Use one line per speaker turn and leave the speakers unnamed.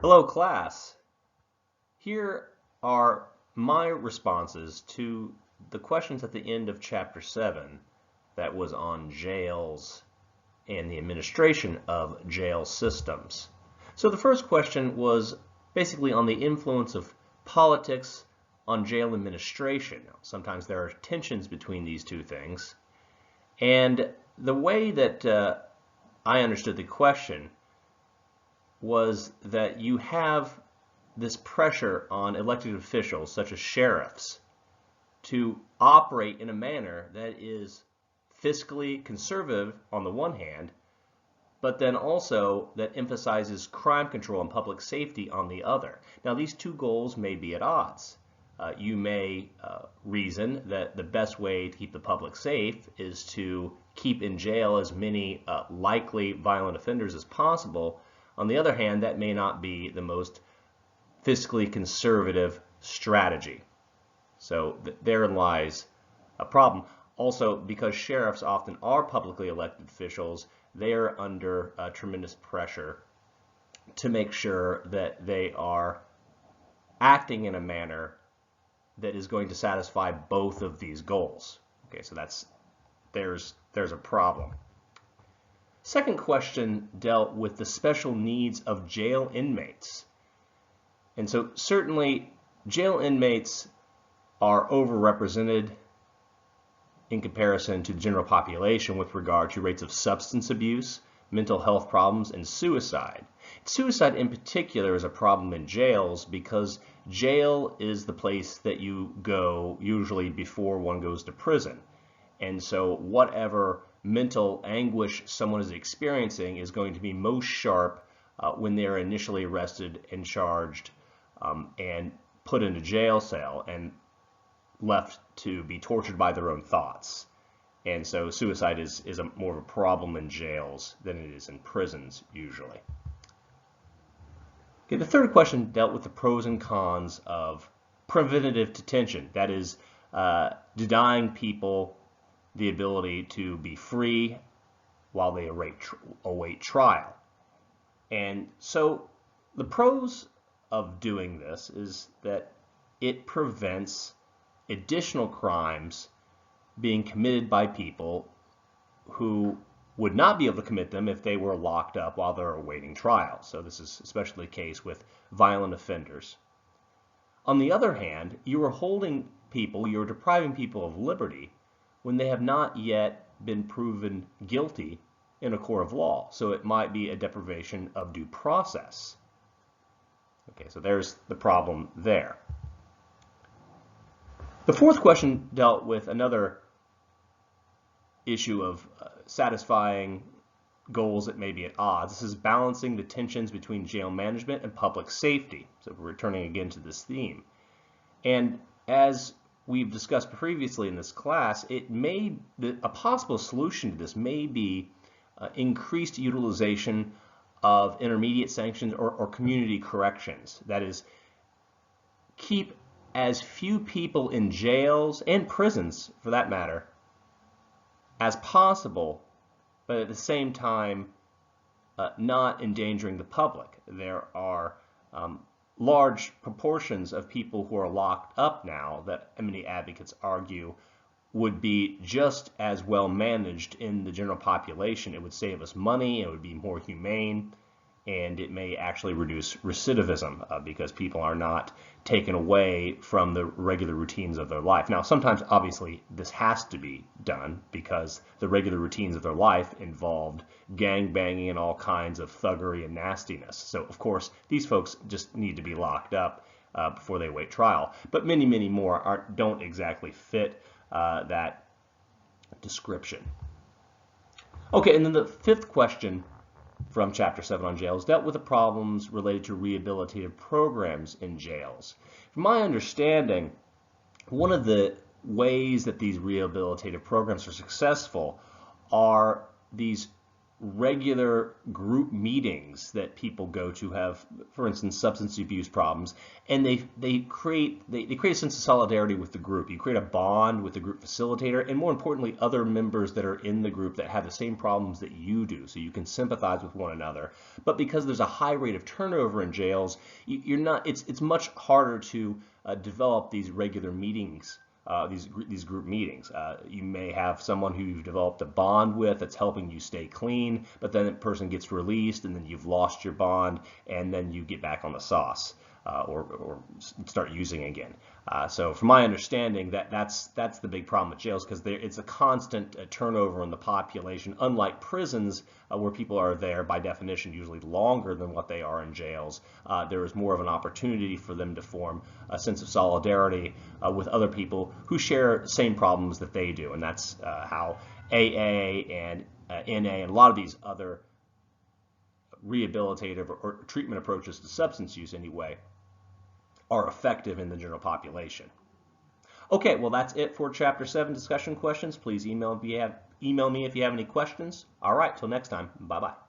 Hello, class. Here are my responses to the questions at the end of Chapter 7 that was on jails and the administration of jail systems. So the first question was basically on the influence of politics on jail administration. Now, sometimes there are tensions between these two things. And the way that I understood the question was that you have this pressure on elected officials, such as sheriffs, to operate in a manner that is fiscally conservative on the one hand, but then also that emphasizes crime control and public safety on the other. Now, these two goals may be at odds. You may reason that the best way to keep the public safe is to keep in jail as many likely violent offenders as possible. On the other hand, that may not be the most fiscally conservative strategy. So therein lies a problem. Also, because sheriffs often are publicly elected officials, they are under tremendous pressure to make sure that they are acting in a manner that is going to satisfy both of these goals. Okay, so there's a problem. Second question dealt with the special needs of jail inmates. And so certainly jail inmates are overrepresented in comparison to the general population with regard to rates of substance abuse, mental health problems, and suicide. Suicide in particular is a problem in jails because jail is the place that you go usually before one goes to prison. And so whatever mental anguish someone is experiencing is going to be most sharp when they're initially arrested and charged and put in a jail cell and left to be tortured by their own thoughts. And so suicide is more of a problem in jails than it is in prisons usually. Okay, the third question dealt with the pros and cons of preventative detention, that is, denying people the ability to be free while they await trial. And so the pros of doing this is that it prevents additional crimes being committed by people who would not be able to commit them if they were locked up while they're awaiting trial. So this is especially the case with violent offenders. On the other hand, you are holding people, you're depriving people of liberty when they have not yet been proven guilty in a court of law. So it might be a deprivation of due process. Okay, so there's the problem there. The fourth question dealt with another issue of satisfying goals that may be at odds. This is balancing the tensions between jail management and public safety. So we're returning again to this theme. And as we've discussed previously in this class, a possible solution to this may be increased utilization of intermediate sanctions or community corrections. That is, keep as few people in jails and prisons, for that matter, as possible, but at the same time not endangering the public. There are large proportions of people who are locked up now that many advocates argue would be just as well managed in the general population. It would save us money, it would be more humane, and it may actually reduce recidivism because people are not taken away from the regular routines of their life. Now, sometimes, obviously, this has to be done because the regular routines of their life involved gang banging and all kinds of thuggery and nastiness. So, of course, these folks just need to be locked up before they await trial. But many, many more don't exactly fit that description. Okay, and then the fifth question from Chapter 7 on jails dealt with the problems related to rehabilitative programs in jails. From my understanding, one of the ways that these rehabilitative programs are successful are these regular group meetings that people go to have, for instance, substance abuse problems, and they create a sense of solidarity with the group. You create a bond with the group facilitator, and more importantly, other members that are in the group that have the same problems that you do, so you can sympathize with one another. But because there's a high rate of turnover in jails, it's much harder to develop these regular meetings. These group meetings. You may have someone who you've developed a bond with that's helping you stay clean, but then that person gets released and then you've lost your bond, and then you get back on the sauce or start using again. So from my understanding, that's the big problem with jails, because it's a constant turnover in the population, unlike prisons where people are there by definition usually longer than what they are in jails. There is more of an opportunity for them to form a sense of solidarity with other people who share the same problems that they do, and that's how AA and NA and a lot of these other rehabilitative or treatment approaches to substance use anyway are effective in the general population. Okay, well that's it for Chapter 7 discussion questions. Please email me if you have any questions. All right, till next time, bye-bye.